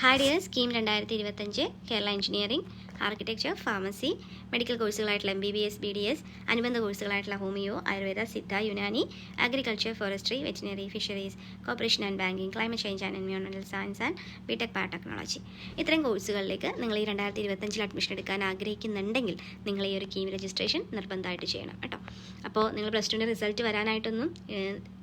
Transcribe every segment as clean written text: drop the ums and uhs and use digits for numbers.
Hard year scheme 2025 Kerala engineering, architecture, pharmacy, medical കോഴ്സുകളായിട്ടുള്ള MBBS, BDS, അനുബന്ധ കോഴ്സുകളായിട്ടുള്ള homeo, Ayurveda, Siddha, Unani, agriculture, forestry, veterinary, fisheries, corporation and banking, climate change and environmental science and B Tech biotechnology. ഇത്തരം കോഴ്സുകളിലേക്ക് നിങ്ങൾ ഈ 2025 admission എടുക്കാൻ ആഗ്രഹിക്കുന്നുണ്ടെങ്കിൽ നിങ്ങൾ ഈ ഒരു കീം രജിസ്ട്രേഷൻ നിർബന്ധമായിട്ട് ചെയ്യണം കേട്ടോ. അപ്പോൾ നിങ്ങൾ പ്ലസ് ടുവിൻ്റെ റിസൾട്ട് വരാനായിട്ടൊന്നും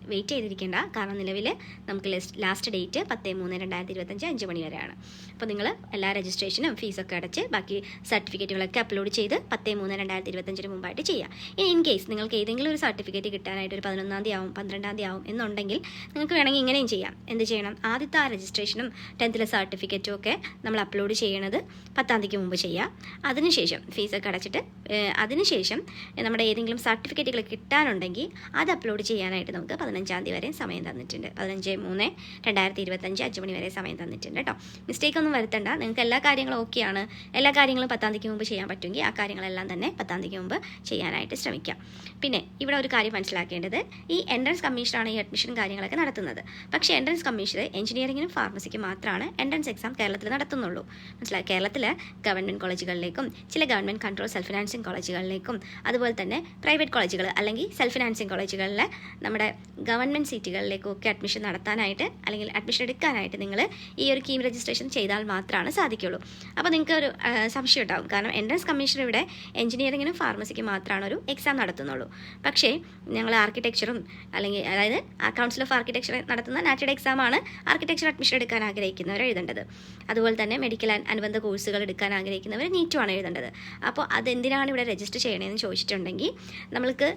വെയിറ്റ് ചെയ്തിരിക്കേണ്ട. കാരണം നിലവിൽ നമുക്ക് ലാസ്റ്റ് ഡേറ്റ് 10/3/2025 5 മണി വരെയാണ്. അപ്പോൾ നിങ്ങൾ എല്ലാ രജിസ്ട്രേഷനും ഫീസൊക്കെ അടച്ച് ബാക്കി സർട്ടിഫിക്കറ്റുകളൊക്കെ അപ്ലോഡ് ചെയ്ത് 10/3/2025 മുമ്പായിട്ട് ചെയ്യുക. ഇനി ഇൻ കേസ് നിങ്ങൾക്ക് ഏതെങ്കിലും ഒരു സർട്ടിഫിക്കറ്റ് കിട്ടാനായിട്ട് ഒരു 11-ാം തീയതി ആവും 12-ാം തീയതി ആവും എന്നുണ്ടെങ്കിൽ നിങ്ങൾക്ക് വേണമെങ്കിൽ ഇങ്ങനെയും ചെയ്യാം. എന്ത് ചെയ്യണം? ആദ്യത്തെ ആ രജിസ്ട്രേഷനും 10th സർട്ടിഫിക്കറ്റും ഒക്കെ നമ്മൾ അപ്ലോഡ് ചെയ്യണത് 10-ാം തീയതിക്ക് മുമ്പ് ചെയ്യുക. അതിനുശേഷം ഫീസൊക്കെ അടച്ചിട്ട് അതിനുശേഷം നമ്മുടെ ഏതെങ്കിലും സർട്ടിഫിക്കറ്റുകൾ കിട്ടാനുണ്ടെങ്കിൽ അത് അപ്ലോഡ് ചെയ്യാനായിട്ട് നമുക്ക് 15-ാം തീയതി വരെ സമയം തന്നിട്ടുണ്ട്. 15/3/2025 5 മണി വരെ സമയം തന്നിട്ടുണ്ട് കേട്ടോ. മിസ്റ്റേക്ക് ഒന്നും വരുത്തണ്ട. നിങ്ങൾക്ക് എല്ലാ കാര്യങ്ങളും ഓക്കെയാണ്, എല്ലാ കാര്യങ്ങളും 10-ാം തീയതിക്ക് മുമ്പ് ചെയ്യാൻ പറ്റുമെങ്കിൽ ആ കാര്യങ്ങളെല്ലാം തന്നെ 10-ാം തീയതിക്ക് മുമ്പ് ചെയ്യാനായിട്ട് ശ്രമിക്കാം. പിന്നെ ഇവിടെ ഒരു കാര്യം മനസ്സിലാക്കേണ്ടത്, ഈ എൻട്രൻസ് കമ്മീഷനാണ് ഈ അഡ്മിഷൻ കാര്യങ്ങളൊക്കെ നടത്തുന്നത്. പക്ഷേ എൻട്രൻസ് കമ്മീഷൻ എഞ്ചിനീയറിംഗിനും ഫാർമസിക്കും മാത്രമാണ് എൻട്രൻസ് എക്സാം കേരളത്തിൽ നടത്തുന്നുള്ളൂ. മനസ്സിലായി? കേരളത്തിലെ ഗവൺമെൻറ് കോളേജുകളിലേക്കും ചില ഗവൺമെൻറ് കൺട്രോൾ സെൽഫ് ഫിനാൻസിങ് കോളേജുകളിലേക്കും അതുപോലെ തന്നെ പ്രൈവറ്റ് കോളേജുകൾ അല്ലെങ്കിൽ സെൽഫ് ഫിനാൻസിങ് കോളേജുകളിലെ നമ്മുടെ ഗവൺമെൻറ് സീറ്റുകളിലേക്കും ഒക്കെ അഡ്മിഷൻ നടത്താനായിട്ട് അല്ലെങ്കിൽ അഡ്മിഷൻ എടുക്കാനായിട്ട് നിങ്ങൾ ഈ ഒരു കീം രജിസ്ട്രേഷൻ ചെയ്താൽ മാത്രമാണ് സാധിക്കുള്ളൂ. അപ്പോൾ നിങ്ങൾക്ക് ഒരു സംശയം ഉണ്ടാവും. കാരണം എൻട്രൻസ് കമ്മീഷൻ ഇവിടെ എഞ്ചിനീയറിംഗിനും ഫാർമസിക്കും മാത്രമാണ് ഒരു എക്സാം നടത്തുന്നുള്ളൂ. പക്ഷേ ഞങ്ങൾ ആർക്കിടെക്ചറും അല്ലെങ്കിൽ അതായത് കൗൺസിൽ ഓഫ് ആർക്കിടെക്ചർ നടത്തുന്ന നാറ്റഡ് എക്സാമാണ് ആർക്കിടെക്ചർ അഡ്മിഷൻ എടുക്കാൻ ആഗ്രഹിക്കുന്നവർ എഴുതേണ്ടത്. അതുപോലെ തന്നെ മെഡിക്കൽ അനുബന്ധ കോഴ്സുകൾ എടുക്കാൻ ആഗ്രഹിക്കുന്നവർ നീറ്റുമാണ് എഴുതേണ്ടത്. അപ്പോൾ അതെന്തിനാണ് ഇവിടെ രജിസ്റ്റർ ചെയ്യണമെന്ന് ചോദിച്ചിട്ടുണ്ടെങ്കിൽ നമ്മൾക്ക്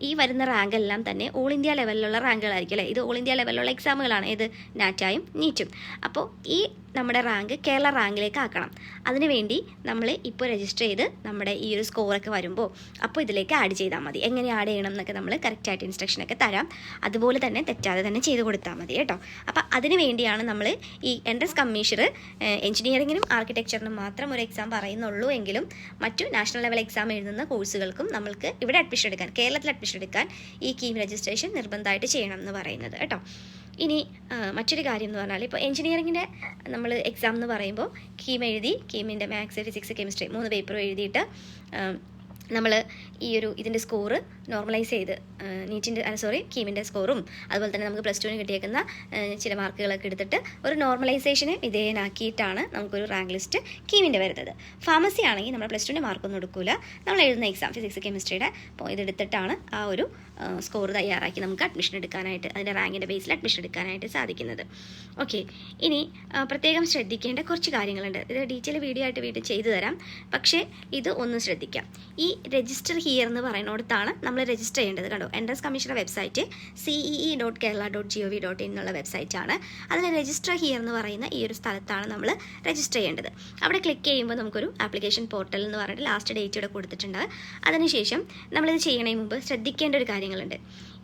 ഈ വരുന്ന റാങ്ക് എല്ലാം തന്നെ ഓൾ ഇന്ത്യ ലെവലിലുള്ള റാങ്കുകളായിരിക്കും അല്ലേ. ഇത് ഓൾ ഇന്ത്യ ലെവലിലുള്ള എക്സാമുകളാണ്, ഏത് നാറ്റായും നീറ്റും. അപ്പോൾ ഈ നമ്മുടെ റാങ്ക് കേരള റാങ്കിലേക്ക് ആക്കണം. അതിനുവേണ്ടി നമ്മൾ ഇപ്പോൾ രജിസ്റ്റർ ചെയ്ത് നമ്മുടെ ഈ ഒരു സ്കോറൊക്കെ വരുമ്പോൾ അപ്പോൾ ഇതിലേക്ക് ആഡ് ചെയ്താൽ മതി. എങ്ങനെ ആഡ് ചെയ്യണം എന്നൊക്കെ നമ്മൾ കറക്റ്റായിട്ട് ഇൻസ്ട്രക്ഷനൊക്കെ തരാം. അതുപോലെ തന്നെ തെറ്റാതെ തന്നെ ചെയ്ത് കൊടുത്താൽ മതി കേട്ടോ. അപ്പോൾ അതിന് വേണ്ടിയാണ് നമ്മൾ ഈ എൻട്രൻസ് കമ്മീഷൻ എഞ്ചിനീയറിംഗിനും ആർക്കിടെക്ചറിനും മാത്രം ഒരു എക്സാം പറയുന്നുള്ളൂ എങ്കിലും മറ്റു നാഷണൽ ലെവൽ എക്സാം എഴുതുന്ന കോഴ്സുകൾക്കും നമ്മൾക്ക് ഇവിടെ അഡ്മിഷൻ എടുക്കാൻ, കേരളത്തിൽ അഡ്മിഷൻ എടുക്കാൻ ഈ കീം രജിസ്ട്രേഷൻ നിർബന്ധമായിട്ട് ചെയ്യണം എന്ന് പറയുന്നത് കേട്ടോ. ഇനി മറ്റൊരു കാര്യം എന്ന് പറഞ്ഞാൽ, ഇപ്പോൾ എഞ്ചിനീയറിങ്ങിൻ്റെ നമ്മൾ എക്സാം എന്ന് പറയുമ്പോൾ കീം എഴുതി, കീമിൻ്റെ മാത്സ്, ഫിസിക്സ്, കെമിസ്ട്രി 3 പേപ്പറും എഴുതിയിട്ട് നമ്മൾ ഈ ഒരു ഇതിൻ്റെ സ്കോറ് നോർമലൈസ് ചെയ്ത് കീമിൻ്റെ സ്കോറും അതുപോലെ തന്നെ നമുക്ക് പ്ലസ് ടുവിന് കിട്ടിയേക്കുന്ന ചില മാർക്കുകളൊക്കെ എടുത്തിട്ട് ഒരു നോർമലൈസേഷന് വിധേയനാക്കിയിട്ടാണ് നമുക്കൊരു റാങ്ക് ലിസ്റ്റ് കീമിൻ്റെ വരുന്നത്. ഫാർമസി ആണെങ്കിൽ നമ്മൾ പ്ലസ് ടുവിൻ്റെ മാർക്കൊന്നും എടുക്കില്ല. നമ്മൾ എഴുതുന്ന എക്സാം ഫിസിക്സ്, കെമിസ്ട്രിയുടെ അപ്പോൾ ഇതെടുത്തിട്ടാണ് ആ ഒരു സ്കോർ തയ്യാറാക്കി നമുക്ക് അഡ്മിഷൻ എടുക്കാനായിട്ട്, അതിൻ്റെ റാങ്കിൻ്റെ ബേസിൽ അഡ്മിഷൻ എടുക്കാനായിട്ട് സാധിക്കുന്നത്. ഓക്കെ, ഇനി പ്രത്യേകം ശ്രദ്ധിക്കേണ്ട കുറച്ച് കാര്യങ്ങളുണ്ട്. ഇത് ഡീറ്റെയിൽ വീഡിയോ ആയിട്ട് വീട്ടിൽ ചെയ്തു തരാം. പക്ഷേ ഇത് ഒന്ന് ശ്രദ്ധിക്കാം. ഈ രജിസ്റ്റർ ഹിയർ എന്ന് പറയുന്നിടത്താണ് നമ്മൾ രജിസ്റ്റർ ചെയ്യേണ്ടത്. കണ്ടോ, എൻട്രൻസ് കമ്മീഷൻ്റെ വെബ്സൈറ്റ് cee.kerala.gov.in എന്നുള്ള വെബ്സൈറ്റാണ്. അതിൽ രജിസ്റ്റർ ഹിയർ എന്ന് പറയുന്ന ഈ ഒരു സ്ഥലത്താണ് നമ്മൾ രജിസ്റ്റർ ചെയ്യേണ്ടത്. അവിടെ ക്ലിക്ക് ചെയ്യുമ്പോൾ നമുക്കൊരു ആപ്ലിക്കേഷൻ പോർട്ടൽ എന്ന് പറഞ്ഞിട്ട് ലാസ്റ്റ് ഡേറ്റ് ഇവിടെ കൊടുത്തിട്ടുണ്ട്. അതിനുശേഷം നമ്മളിത് ചെയ്യണതിന് മുമ്പ് ശ്രദ്ധിക്കേണ്ട ഒരു കാര്യങ്ങളുണ്ട്.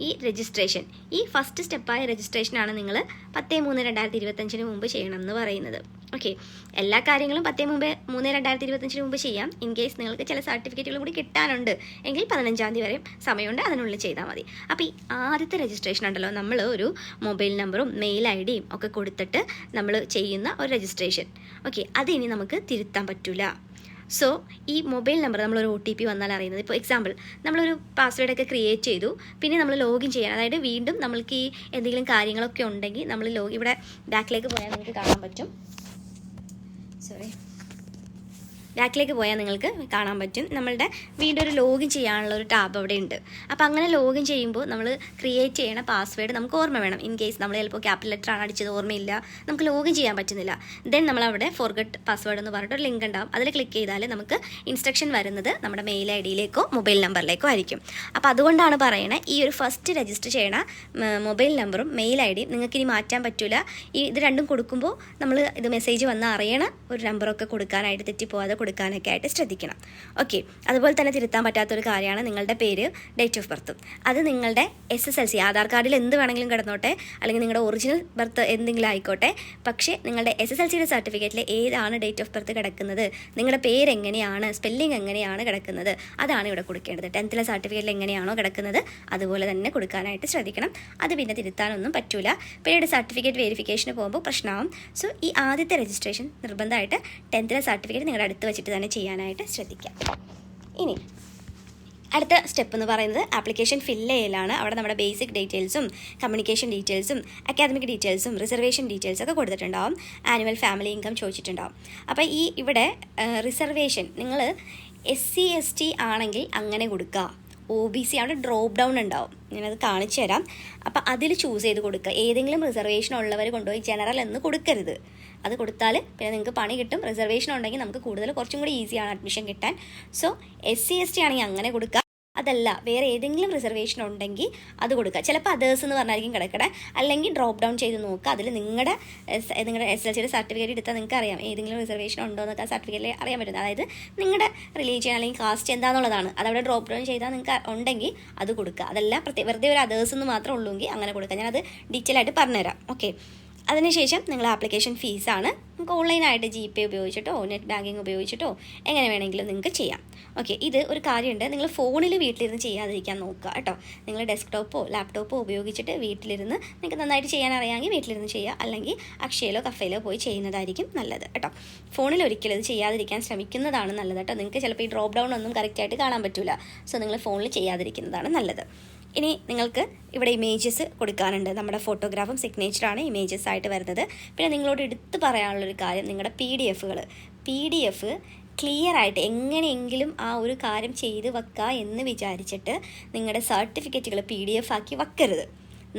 ഈ രജിസ്ട്രേഷൻ, ഈ ഫസ്റ്റ് സ്റ്റെപ്പായ രജിസ്ട്രേഷനാണ് നിങ്ങൾ 10/3/2025 മുമ്പ് ചെയ്യണം എന്ന് പറയുന്നത്. ഓക്കെ, എല്ലാ കാര്യങ്ങളും 10/3/2025 മുമ്പ് ചെയ്യാം. ഇൻ കേസ് നിങ്ങൾക്ക് ചില സർട്ടിഫിക്കറ്റുകൾ കൂടി കിട്ടാനുണ്ട് എങ്കിൽ 15-ാം തീയതി വരെ സമയമുണ്ട്, അതിനുള്ളിൽ ചെയ്താൽ മതി. അപ്പോൾ ഈ ആദ്യത്തെ രജിസ്ട്രേഷൻ ഉണ്ടല്ലോ, നമ്മൾ ഒരു മൊബൈൽ നമ്പറും മെയിൽ ID-യും ഒക്കെ കൊടുത്തിട്ട് നമ്മൾ ചെയ്യുന്ന ഒരു രജിസ്ട്രേഷൻ. ഓക്കെ, അത് ഇനി നമുക്ക് തിരുത്താൻ പറ്റില്ല. സോ ഈ മൊബൈൽ നമ്പർ നമ്മളൊരു OTP വന്നാൽ അറിയുന്നത്, ഇപ്പോൾ എക്സാമ്പിൾ നമ്മളൊരു പാസ്വേഡൊക്കെ ക്രിയേറ്റ് ചെയ്തു, പിന്നെ നമ്മൾ ലോഗിൻ ചെയ്യാൻ, അതായത് വീണ്ടും നമ്മൾക്ക് ഈ എന്തെങ്കിലും കാര്യങ്ങളൊക്കെ ഉണ്ടെങ്കിൽ നമ്മൾ ഇവിടെ ബാക്കിലേക്ക് പോയാൽ നമുക്ക് കാണാൻ പറ്റും. ബാക്കിലേക്ക് പോയാൽ നിങ്ങൾക്ക് കാണാൻ പറ്റും നമ്മളുടെ വീണ്ടും ഒരു ലോഗിൻ ചെയ്യാനുള്ള ഒരു ടാബ് അവിടെ ഉണ്ട്. അപ്പോൾ അങ്ങനെ ലോഗിൻ ചെയ്യുമ്പോൾ നമ്മൾ ക്രിയേറ്റ് ചെയ്യണ പാസ്വേഡ് നമുക്ക് ഓർമ്മ വേണം. ഇൻ കേസ് നമ്മൾ ചിലപ്പോൾ ക്യാപിറ്റൽ ലെറ്ററാണ് അടിച്ചത്, ഓർമ്മയില്ല, നമുക്ക് ലോഗിൻ ചെയ്യാൻ പറ്റുന്നില്ല. ദെൻ നമ്മളവിടെ ഫോർഗെറ്റ് പാസ്വേഡ് എന്ന് പറഞ്ഞിട്ട് ഒരു ലിങ്ക് ഉണ്ടാവും. അതിൽ ക്ലിക്ക് ചെയ്താൽ നമുക്ക് ഇൻസ്ട്രക്ഷൻ വരുന്നത് നമ്മുടെ മെയിൽ ID-യിലേക്കോ മൊബൈൽ നമ്പറിലേക്കോ ആയിരിക്കും. അപ്പോൾ അതുകൊണ്ടാണ് പറയണത്, ഈ ഒരു ഫസ്റ്റ് രജിസ്റ്റർ ചെയ്യണ മൊബൈൽ നമ്പറും മെയിൽ ID-യും നിങ്ങൾക്ക് ഇനി മാറ്റാൻ പറ്റില്ല. ഇത് രണ്ടും കൊടുക്കുമ്പോൾ നമ്മൾ ഇത് മെസ്സേജ് വന്നാൽ അറിയണ ഒരു നമ്പറൊക്കെ കൊടുക്കാനായിട്ട് തെറ്റിപ്പോവാതെ കൊടുക്കാനൊക്കെ ആയിട്ട് ശ്രദ്ധിക്കണം. ഓക്കെ, അതുപോലെ തന്നെ തിരുത്താൻ പറ്റാത്തൊരു കാര്യമാണ് നിങ്ങളുടെ പേര്, ഡേറ്റ് ഓഫ് ബർത്തും. അത് നിങ്ങളുടെ SSLC ആധാർ കാർഡിൽ എന്ത് വേണമെങ്കിലും കിടന്നോട്ടെ, അല്ലെങ്കിൽ നിങ്ങളുടെ ഒറിജിനൽ ബർത്ത് എന്തെങ്കിലും ആയിക്കോട്ടെ, പക്ഷേ നിങ്ങളുടെ SSLCയുടെ സർട്ടിഫിക്കറ്റിൽ ഏതാണ് ഡേറ്റ് ഓഫ് ബർത്ത് കിടക്കുന്നത്, നിങ്ങളുടെ പേര് എങ്ങനെയാണ്, സ്പെല്ലിംഗ് എങ്ങനെയാണ് കിടക്കുന്നത്, അതാണ് ഇവിടെ കൊടുക്കേണ്ടത്. 10th സർട്ടിഫിക്കറ്റിൽ എങ്ങനെയാണോ കിടക്കുന്നത് അതുപോലെ തന്നെ കൊടുക്കാനായിട്ട് ശ്രദ്ധിക്കണം. അത് പിന്നെ തിരുത്താനൊന്നും പറ്റൂല. പിന്നീട് സർട്ടിഫിക്കറ്റ് വെരിഫിക്കേഷന് പോകുമ്പോൾ പ്രശ്നമാവും. സോ ഈ ആദ്യത്തെ രജിസ്ട്രേഷൻ നിർബന്ധമായിട്ട് 10th സർട്ടിഫിക്കറ്റ് നിങ്ങളുടെ അടുത്ത് വെച്ചിട്ട് തന്നെ ചെയ്യാനായിട്ട് ശ്രദ്ധിക്കാം. ഇനി അടുത്ത സ്റ്റെപ്പ് എന്ന് പറയുന്നത് ആപ്ലിക്കേഷൻ ഫില്ല് ചെയ്യലാണ്. അവിടെ നമ്മുടെ ബേസിക് ഡീറ്റെയിൽസും കമ്മ്യൂണിക്കേഷൻ ഡീറ്റെയിൽസും അക്കാദമിക് ഡീറ്റെയിൽസും റിസർവേഷൻ ഡീറ്റെയിൽസും ഒക്കെ കൊടുത്തിട്ടുണ്ടാവും. ആനുവൽ ഫാമിലി ഇൻകം ചോദിച്ചിട്ടുണ്ടാവും. അപ്പോൾ ഈ ഇവിടെ റിസർവേഷൻ നിങ്ങൾ SC ST ആണെങ്കിൽ അങ്ങനെ കൊടുക്കുക. OBC അവിടെ ഡ്രോപ്പ് ഡൗൺ ഉണ്ടാവും, ഞാനത് കാണിച്ചു തരാം. അപ്പോൾ അതിൽ ചൂസ് ചെയ്ത് കൊടുക്കുക. ഏതെങ്കിലും റിസർവേഷൻ ഉള്ളവർ കൊണ്ടുപോയി ജനറൽ എന്ന് കൊടുക്കരുത്. അത് കൊടുത്താൽ പിന്നെ നിങ്ങൾക്ക് പണി കിട്ടും. റിസർവേഷൻ ഉണ്ടെങ്കിൽ നമുക്ക് കുറച്ചും കൂടി ഈസിയാണ് അഡ്മിഷൻ കിട്ടാൻ. സോ SC ST ആണെങ്കിൽ അങ്ങനെ കൊടുക്കുക. അതല്ല വേറെ ഏതെങ്കിലും റിസർവേഷൻ ഉണ്ടെങ്കിൽ അത് കൊടുക്കുക. ചിലപ്പോൾ അതേഴ്സ് എന്ന് പറഞ്ഞായിരിക്കും കിടക്കണേ, അല്ലെങ്കിൽ ഡ്രോപ്പ് ഡൗൺ ചെയ്ത് നോക്കുക. അതിൽ നിങ്ങളുടെ SSLCയുടെ സർട്ടിഫിക്കറ്റ് എടുത്താൽ നിങ്ങൾക്ക് അറിയാം ഏതെങ്കിലും റിസർവേഷൻ ഉണ്ടോ എന്നൊക്കെ സർട്ടിഫിക്കറ്റിൽ അറിയാൻ പറ്റുന്നത്. അതായത് നിങ്ങളുടെ റിലീജിയൻ അല്ലെങ്കിൽ കാസ്റ്റ് എന്താണെന്നുള്ളതാണ്. അതവിടെ ഡ്രോപ്പ് ഡൗൺ ചെയ്താൽ നിങ്ങൾക്ക് ഉണ്ടെങ്കിൽ അത് കൊടുക്കുക. അതല്ല വെറുതെ ഒരു അതേഴ്സ് എന്ന് മാത്രം ഉള്ളൂവെങ്കിൽ അങ്ങനെ കൊടുക്കുക. ഞാനത് ഡീറ്റെയിൽ ആയിട്ട് പറഞ്ഞുതരാം. ഓക്കെ, അതിനുശേഷം നിങ്ങൾ ആപ്ലിക്കേഷൻ ഫീസാണ് നമുക്ക് ഓൺലൈനായിട്ട് GPay ഉപയോഗിച്ചിട്ടോ നെറ്റ് ബാങ്കിങ് ഉപയോഗിച്ചിട്ടോ എങ്ങനെ വേണമെങ്കിലും നിങ്ങൾക്ക് ചെയ്യാം. ഓക്കെ, ഇത് ഒരു കാര്യമുണ്ട്, നിങ്ങൾ ഫോണിൽ വീട്ടിലിരുന്ന് ചെയ്യാതിരിക്കാൻ നോക്കുക കേട്ടോ. നിങ്ങൾ ഡെസ്ക്ടോപ്പോ ലാപ്ടോപ്പോ ഉപയോഗിച്ചിട്ട് വീട്ടിലിരുന്ന് നിങ്ങൾക്ക് നന്നായിട്ട് ചെയ്യാൻ അറിയാമെങ്കിൽ വീട്ടിലിരുന്ന് ചെയ്യുക, അല്ലെങ്കിൽ അക്ഷയയിലോ കഫേയിലോ പോയി ചെയ്യുന്നതായിരിക്കും നല്ലത് കേട്ടോ. ഫോണിൽ ഒരിക്കലും ഇത് ചെയ്യാതിരിക്കാൻ ശ്രമിക്കുന്നതാണ് നല്ലത് കേട്ടോ. നിങ്ങൾക്ക് ചിലപ്പോൾ ഈ ഡ്രോപ്പ് ഡൗൺ ഒന്നും കറക്റ്റായിട്ട് കാണാൻ പറ്റില്ല. സോ നിങ്ങൾ ഫോണിൽ ചെയ്യാതിരിക്കുന്നതാണ് നല്ലത്. ഇനി നിങ്ങൾക്ക് ഇവിടെ ഇമേജസ് കൊടുക്കാനുണ്ട്. നമ്മുടെ ഫോട്ടോഗ്രാഫും സിഗ്നേച്ചറാണ് ഇമേജസ് ആയിട്ട് വരുന്നത്. പിന്നെ നിങ്ങളോട് എടുത്തു പറയാനുള്ളൊരു കാര്യം, നിങ്ങളുടെ PDF ക്ലിയർ ആയിട്ട് എങ്ങനെയെങ്കിലും ആ ഒരു കാര്യം ചെയ്ത് വെക്കുക എന്ന് വിചാരിച്ചിട്ട് നിങ്ങളുടെ സർട്ടിഫിക്കറ്റുകൾ PDF ആക്കി വെക്കരുത്.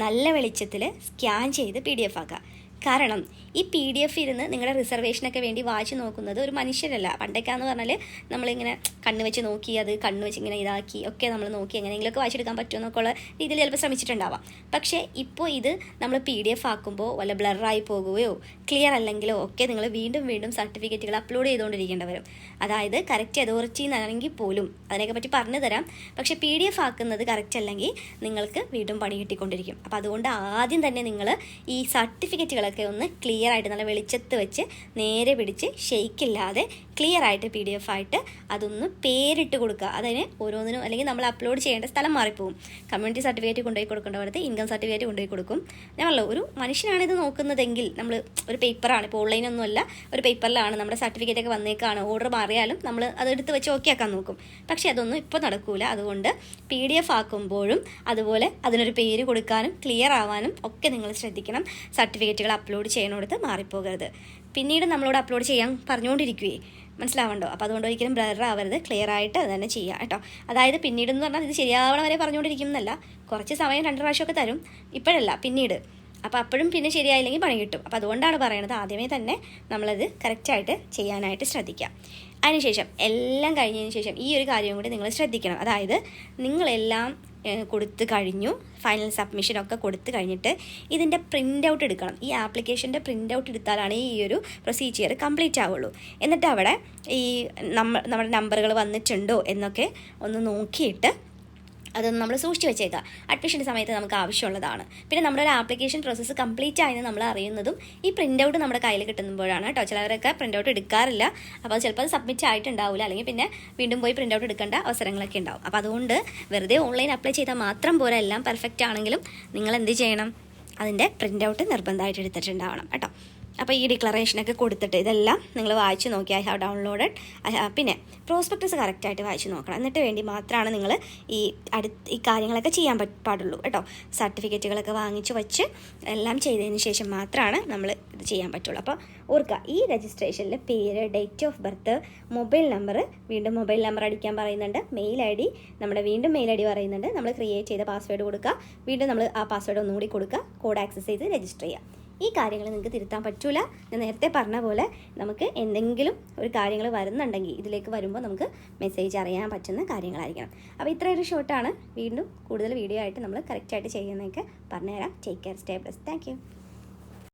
നല്ല വെളിച്ചത്തിൽ സ്കാൻ ചെയ്ത് PDF ആക്കുക. കാരണം ഈ PDF ഇരുന്ന് നിങ്ങളുടെ റിസർവേഷനൊക്കെ വേണ്ടി വായിച്ച് നോക്കുന്നത് ഒരു മനുഷ്യരല്ല. പണ്ടൊക്കെയാണെന്ന് പറഞ്ഞാൽ നമ്മളിങ്ങനെ കണ്ണ് വെച്ച് നോക്കി, അത് കണ്ണ് വെച്ച് ഇങ്ങനെ ഇതാക്കി ഒക്കെ നമ്മൾ നോക്കി എങ്ങനെയെങ്കിലുമൊക്കെ വായിച്ചെടുക്കാൻ പറ്റുമെന്നൊക്കെ ഉള്ള രീതിയിൽ ചിലപ്പോൾ ശ്രമിച്ചിട്ടുണ്ടാവാം. പക്ഷേ ഇപ്പോൾ ഇത് നമ്മൾ PDF ആക്കുമ്പോൾ വല്ല ബ്ലറായി പോകുകയോ ക്ലിയർ അല്ലെങ്കിലോ ഒക്കെ നിങ്ങൾ വീണ്ടും സർട്ടിഫിക്കറ്റുകൾ അപ്ലോഡ് ചെയ്തുകൊണ്ടിരിക്കേണ്ടി വരും. അതായത് കറക്റ്റ് അതോറിറ്റി എന്നാണെങ്കിൽ പോലും അതിനെയൊക്കെ പറ്റി പറഞ്ഞു തരാം. പക്ഷേ PDF ആക്കുന്നത് കറക്റ്റ് അല്ലെങ്കിൽ നിങ്ങൾക്ക് വീണ്ടും പണി കിട്ടിക്കൊണ്ടിരിക്കും. അപ്പോൾ അതുകൊണ്ട് ആദ്യം തന്നെ നിങ്ങൾ ഈ സർട്ടിഫിക്കറ്റുകളൊക്കെ ഒന്ന് ക്ലിയർ ആയിട്ട് നല്ല വെളിച്ചത്ത് വെച്ച് നേരെ പിടിച്ച് ഷെയ്ക്കില്ലാതെ ക്ലിയർ ആയിട്ട് PDF ആയിട്ട് അതൊന്ന് പേരിട്ട് കൊടുക്കുക. അതിന് ഓരോന്നിനും അല്ലെങ്കിൽ നമ്മൾ അപ്ലോഡ് ചെയ്യേണ്ട സ്ഥലം മാറിപ്പോകും. കമ്മ്യൂണിറ്റി സർട്ടിഫിക്കറ്റ് കൊണ്ടുപോയി കൊടുക്കേണ്ടവർക്ക് ഇൻകം സർട്ടിഫിക്കറ്റ് കൊണ്ടുപോയി കൊടുക്കും. ഞാനല്ലോ ഒരു മനുഷ്യനാണ് ഇത് നോക്കുന്നതെങ്കിൽ നമ്മൾ ഒരു പേപ്പറാണ്, ഇപ്പോൾ ഓൺലൈനൊന്നുമല്ല, ഒരു പേപ്പറിലാണ് നമ്മുടെ സർട്ടിഫിക്കറ്റൊക്കെ വന്നേക്കാണ്, ഓർഡർ മാറിയാലും നമ്മൾ അതെടുത്ത് വെച്ച് ഓക്കെ ആക്കാൻ നോക്കും. പക്ഷേ അതൊന്നും ഇപ്പോൾ നടക്കൂല. അതുകൊണ്ട് PDF ആക്കുമ്പോഴും അതുപോലെ അതിനൊരു പേര് കൊടുക്കാനും ക്ലിയർ ആവാനും ഒക്കെ നിങ്ങൾ ശ്രദ്ധിക്കണം. സർട്ടിഫിക്കറ്റുകൾ അപ്ലോഡ് ചെയ്യണോടത്ത് മാറിപ്പോകരുത്. പിന്നീട് നമ്മളോട് അപ്ലോഡ് ചെയ്യാൻ പറഞ്ഞുകൊണ്ടിരിക്കുകയെ മനസ്സിലാവണ്ടോ. അപ്പോൾ അതുകൊണ്ട് ഒരിക്കലും ബ്ലർ ആവരുത്, ക്ലിയർ ആയിട്ട് അത് തന്നെ ചെയ്യുക കേട്ടോ. അതായത് പിന്നീടെന്ന് പറഞ്ഞാൽ ഇത് ശരിയാവണ വരെ പറഞ്ഞുകൊണ്ടിരിക്കുന്നല്ല, കുറച്ച് സമയം 2 പ്രാവശ്യമൊക്കെ തരും, ഇപ്പോഴല്ല പിന്നീട്. അപ്പോൾ അപ്പോഴും പിന്നെ ശരിയായില്ലെങ്കിൽ പണി കിട്ടും. അപ്പോൾ അതുകൊണ്ടാണ് പറയണത് ആദ്യമേ തന്നെ നമ്മളത് കറക്റ്റായിട്ട് ചെയ്യാനായിട്ട് ശ്രദ്ധിക്കുക. അതിനുശേഷം എല്ലാം കഴിഞ്ഞതിന് ശേഷം ഈ ഒരു കാര്യം കൂടി നിങ്ങൾ ശ്രദ്ധിക്കണം. അതായത് നിങ്ങളെല്ലാം കൊടുത്തു കഴിഞ്ഞു, ഫൈനൽ സബ്മിഷനൊക്കെ കൊടുത്തു കഴിഞ്ഞിട്ട് ഇതിൻ്റെ പ്രിൻ്റ് ഔട്ട് എടുക്കണം. ഈ ആപ്ലിക്കേഷൻ്റെ പ്രിൻ്റ് ഔട്ട് എടുത്താലാണ് ഈ ഒരു പ്രൊസീജിയർ കംപ്ലീറ്റ് ആവുള്ളൂ. എന്നിട്ട് അവിടെ ഈ നമ്മുടെ നമ്പറുകൾ വന്നിട്ടുണ്ടോ എന്നൊക്കെ ഒന്ന് നോക്കിയിട്ട് അതൊന്ന് നമ്മൾ സൂക്ഷിച്ച് വെച്ചേക്കാം. അഡ്മിഷൻ്റെ സമയത്ത് നമുക്ക് ആവശ്യമുള്ളതാണ്. പിന്നെ നമ്മുടെ ഒരു ആപ്ലിക്കേഷൻ പ്രോസസ്സ് കംപ്ലീറ്റ് ആയെന്ന് നമ്മൾ അറിയുന്നതും ഈ പ്രിൻ്റ് ഔട്ട് നമ്മുടെ കയ്യിൽ കിട്ടുമ്പോഴാണ് കേട്ടോ. ചിലവരൊക്കെ പ്രിൻ്റ് ഔട്ട് എടുക്കാറില്ല. അപ്പോൾ ചിലപ്പോൾ അത് സബ്മിറ്റ് ആയിട്ടുണ്ടാവില്ല, അല്ലെങ്കിൽ പിന്നെ വീണ്ടും പോയി പ്രിൻ്റ് ഔട്ട് എടുക്കേണ്ട അവസരങ്ങളൊക്കെ ഉണ്ടാവും. അപ്പോൾ അതുകൊണ്ട് വെറുതെ ഓൺലൈൻ അപ്ലൈ ചെയ്താൽ മാത്രം പോരാ, എല്ലാം പെർഫെക്റ്റ് ആണെങ്കിലും നിങ്ങൾ എന്ത് ചെയ്യണം, അതിൻ്റെ പ്രിൻ്റ് ഔട്ട് നിർബന്ധമായിട്ട് എടുത്തിട്ടുണ്ടാവണം കേട്ടോ. അപ്പോൾ ഈ ഡിക്ലറേഷനൊക്കെ കൊടുത്തിട്ട് ഇതെല്ലാം നിങ്ങൾ വായിച്ച് നോക്കി. I have downloaded. പിന്നെ പ്രോസ്പെക്ടസ് കറക്റ്റായിട്ട് വായിച്ച് നോക്കണം. എന്നിട്ട് വേണ്ടി മാത്രമാണ് നിങ്ങൾ ഈ കാര്യങ്ങളൊക്കെ ചെയ്യാൻ പാടുള്ളൂ കേട്ടോ. സർട്ടിഫിക്കറ്റുകളൊക്കെ വാങ്ങിച്ച് വെച്ച് എല്ലാം ചെയ്തതിന് ശേഷം മാത്രമാണ് നമ്മൾ ഇത് ചെയ്യാൻ പറ്റുള്ളൂ. അപ്പോൾ ഓർക്കുക, ഈ രജിസ്ട്രേഷനിൽ പേര്, date of birth, mobile number, വീണ്ടും മൊബൈൽ നമ്പർ അടിക്കാൻ പറയുന്നുണ്ട്, മെയിൽ ID, നമ്മുടെ വീണ്ടും മെയിൽ ID പറയുന്നുണ്ട്, നമ്മൾ ക്രിയേറ്റ് ചെയ്ത പാസ്വേഡ് കൊടുക്കുക, വീണ്ടും നമ്മൾ ആ പാസ്വേഡ് ഒന്നുകൂടി കൊടുക്കുക, കോഡ് ആക്സസ് ചെയ്ത് രജിസ്റ്റർ ചെയ്യുക. ഈ കാര്യങ്ങൾ നിങ്ങൾക്ക് തിരുത്താൻ പറ്റില്ല. ഞാൻ നേരത്തെ പറഞ്ഞ പോലെ നമുക്ക് എന്തെങ്കിലും ഒരു കാര്യങ്ങൾ വരുന്നുണ്ടെങ്കിൽ ഇതിലേക്ക് വരുമ്പോൾ നമുക്ക് മെസ്സേജ് അറിയാൻ പറ്റുന്ന കാര്യങ്ങളായിരിക്കണം. അപ്പോൾ ഇത്രയൊരു ഷോർട്ടാണ്. വീണ്ടും കൂടുതൽ വീഡിയോ ആയിട്ട് നമ്മൾ കറക്റ്റായിട്ട് ചെയ്യുന്നതൊക്കെ പറഞ്ഞുതരാം. Take care, stay blessed. Thank you.